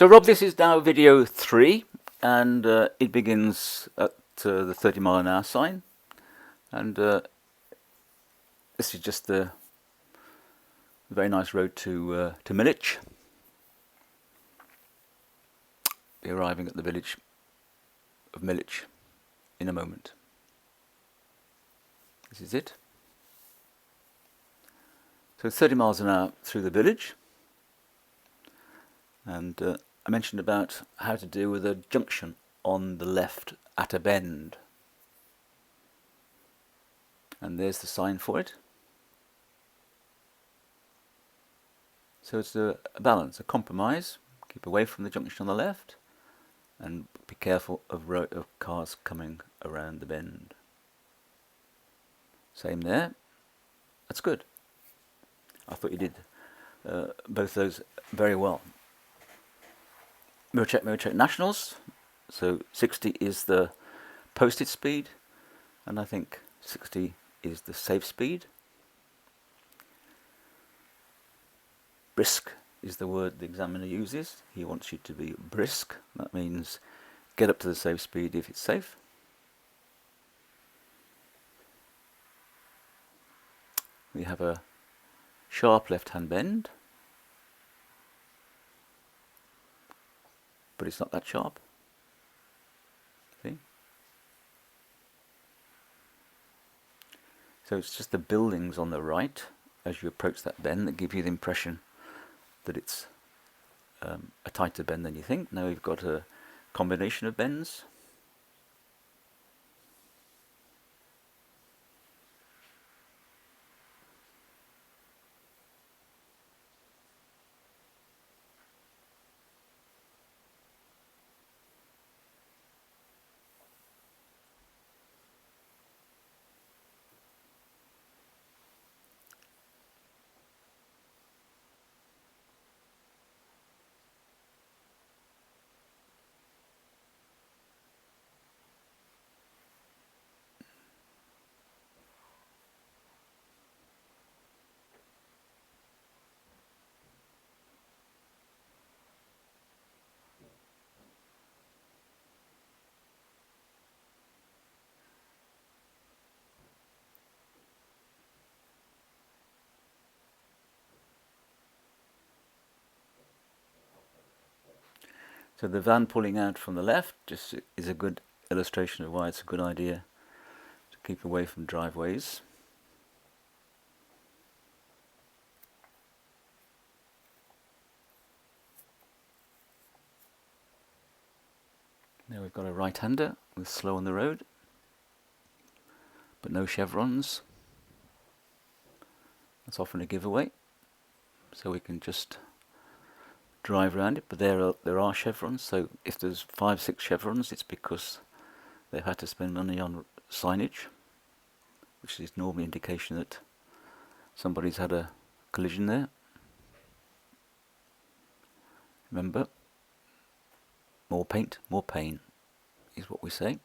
So Rob, this is now video 3, and it begins at the 30-mile-an-hour sign, and this is just the very nice road to Millich. Be arriving at the village of Millich in a moment. This is it. So 30 miles an hour through the village, and I mentioned about how to deal with a junction on the left at a bend, and there's the sign for it. So it's a balance, a compromise. Keep away from the junction on the left and be careful of cars coming around the bend. Same there. That's good. I thought you did both those very well. Mirror check nationals. So 60 is the posted speed, and I think 60 is the safe speed. Brisk is the word the examiner uses. He wants you to be brisk. That means get up to the safe speed if it's safe. We have a sharp left-hand bend, but it's not that sharp. See? So it's just the buildings on the right as you approach that bend that give you the impression that it's a tighter bend than you think. Now we've got a combination of bends. So the van pulling out from the left just is a good illustration of why it's a good idea to keep away from driveways. Now we've got a right-hander with slow on the road, but no chevrons. That's often a giveaway, so we can just drive around it, but there are chevrons, so if there's 5-6 chevrons, it's because they've had to spend money on signage, which is normally an indication that somebody's had a collision there. Remember, more paint, more pain, is what we say.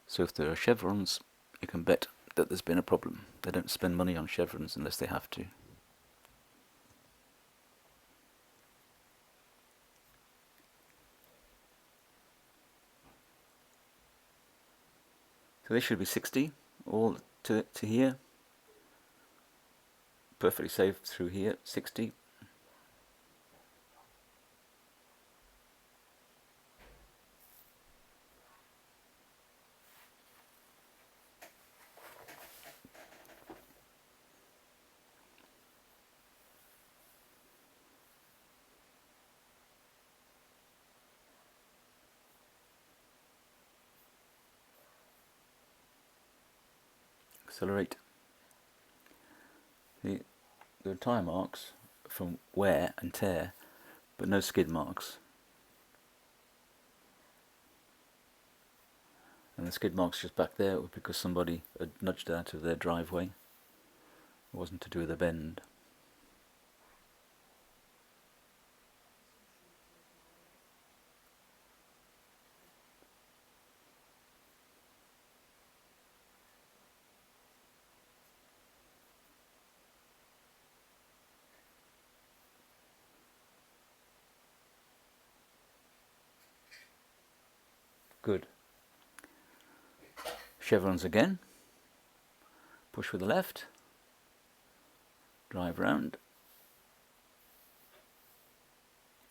So if there are chevrons, you can bet that there's been a problem. They don't spend money on chevrons unless they have to. So this should be 60 all to here. Perfectly safe through here, 60. Accelerate. There are tyre marks from wear and tear, but no skid marks. And the skid marks just back there were because somebody had nudged out of their driveway. It wasn't to do with a bend. Good. Chevrons again. Push with the left. Drive round.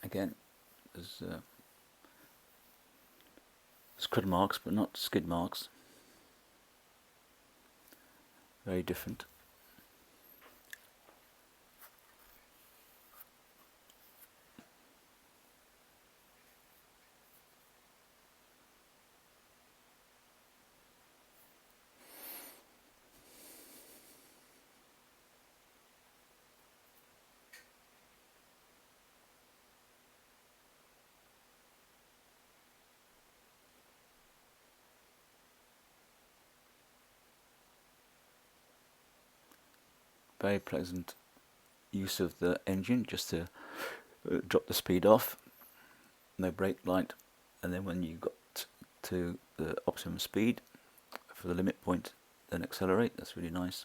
Again, there's scud marks, but not skid marks. Very different. Very pleasant use of the engine, just to drop the speed off, no brake light, and then when you got to the optimum speed for the limit point, then accelerate. That's really nice.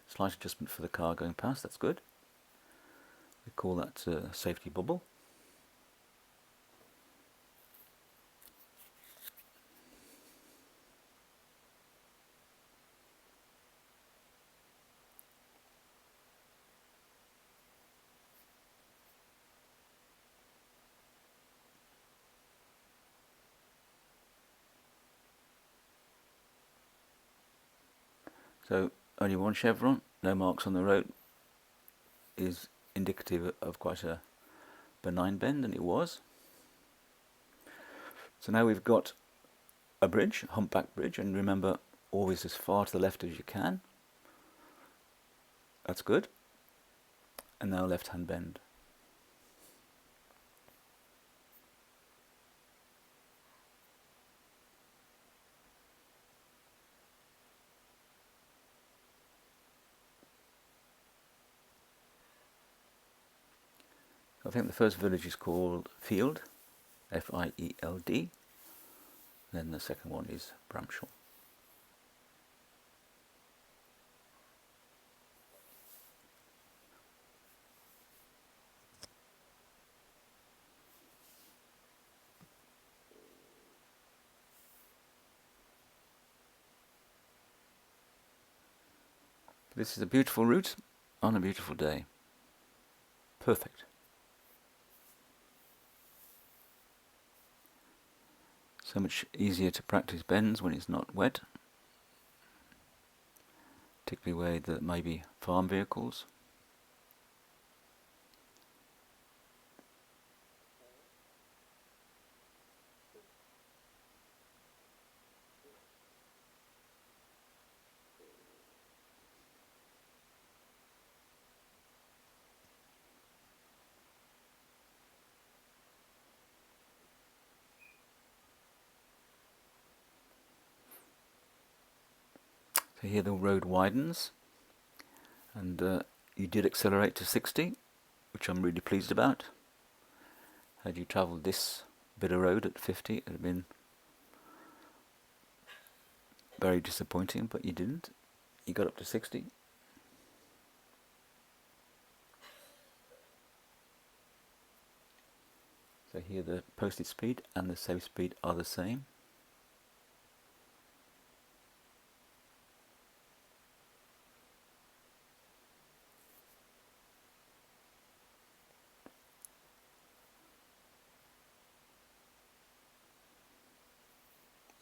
Slight adjustment for the car going past, that's good. We call that safety bubble. So only one chevron, no marks on the road, is indicative of quite a benign bend, and it was. So now we've got a bridge, a humpback bridge, and remember, always as far to the left as you can. That's good. And now left hand bend. I think the first village is called Field, F-I-E-L-D. Then the second one is Bramshall. This is a beautiful route on a beautiful day. Perfect. So much easier to practice bends when it's not wet, particularly where there may be farm vehicles. So here the road widens, and you did accelerate to 60, which I'm really pleased about. Had you travelled this bit of road at 50, it would have been very disappointing, but you didn't. You got up to 60. So here the posted speed and the safe speed are the same.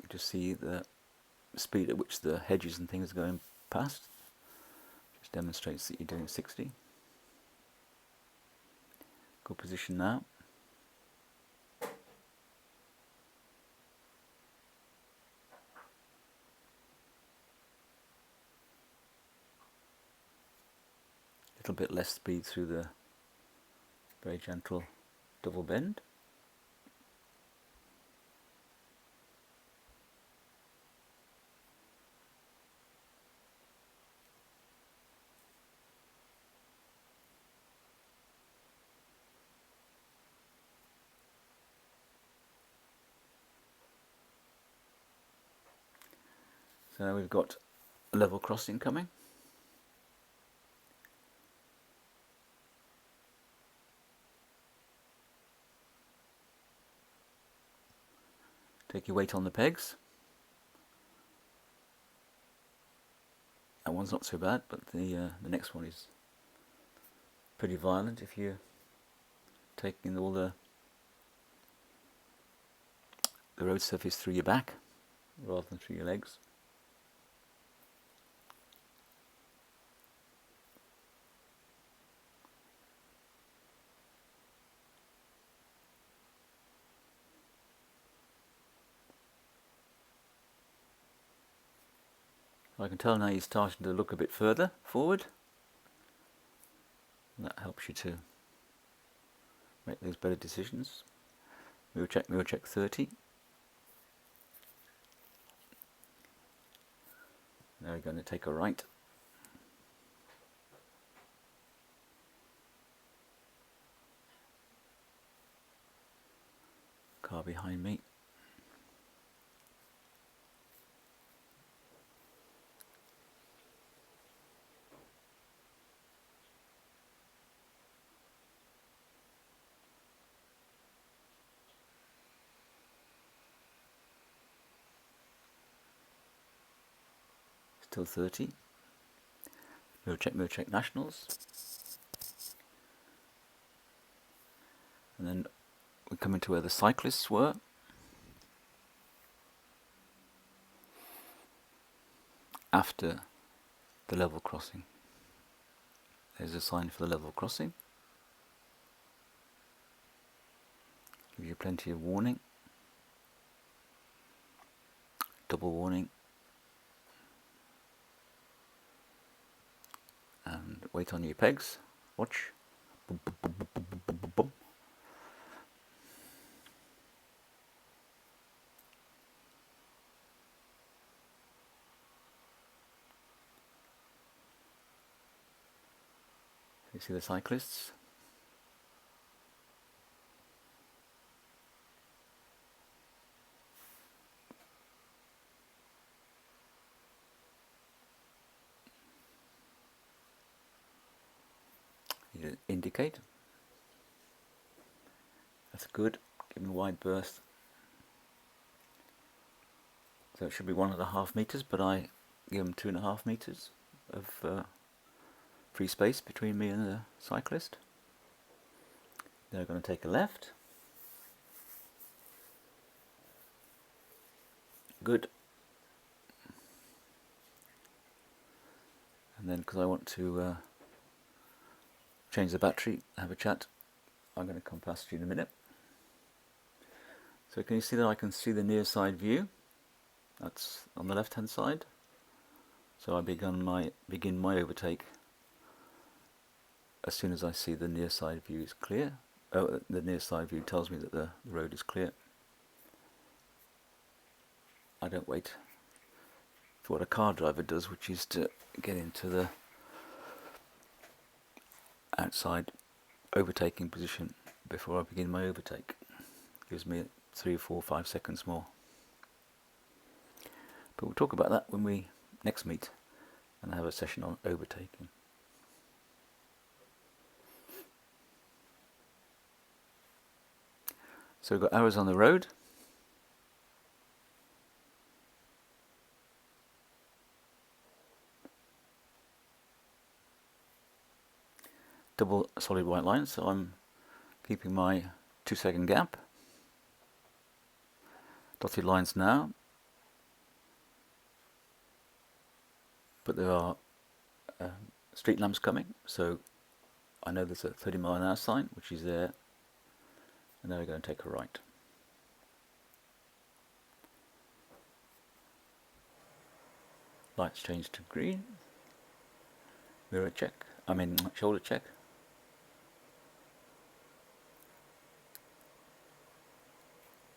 You just see the speed at which the hedges and things are going past. Just demonstrates that you're doing 60. Good position now. Little bit less speed through the very gentle double bend. So now we've got a level crossing coming. Take your weight on the pegs. That one's not so bad, but the next one is pretty violent if you're taking all the road surface through your back rather than through your legs. I can tell now you're starting to look a bit further forward. And that helps you to make those better decisions. Mirror check 30. Now we're going to take a right. Car behind me. Still 30. Mirror check nationals. And then we're coming to where the cyclists were. After the level crossing. There's a sign for the level crossing. Give you plenty of warning. Double warning. And weight on your pegs. Watch. Boom, boom, boom, boom, boom, boom, boom, boom. You see the cyclists? You indicate. That's good. Give them a wide berth. So it should be 1.5 meters, but I give them 2.5 meters of free space between me and the cyclist. They're going to take a left. Good. And then, because I want to change the battery, have a chat, I'm going to come past you in a minute. So can you see that I can see the near side view? That's on the left hand side. So I begin my overtake as soon as I see the near side view is clear. Oh, the near side view tells me that the road is clear. I don't wait for what a car driver does, which is to get into the outside overtaking position before I begin my overtake. Gives me 3, 4, 5 seconds more. But we'll talk about that when we next meet and have a session on overtaking. So we've got arrows on the road. Double solid white lines, so I'm keeping my 2-second gap. Dotted lines now. But there are street lamps coming, so I know there's a 30-mile-an-hour sign, which is there. And now we're going to take a right. Lights change to green. Mirror check. Shoulder check.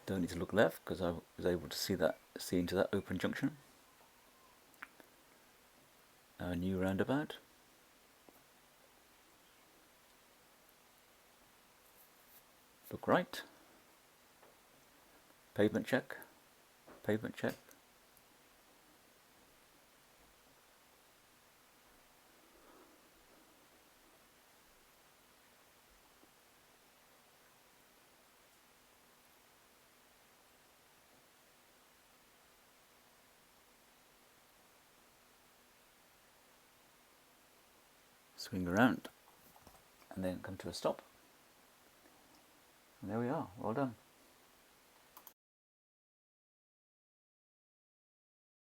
Don't need to look left because I was able to see into that open junction. A new roundabout. Look right. Pavement check. Pavement check. swing around, and then come to a stop. And there we are, well done.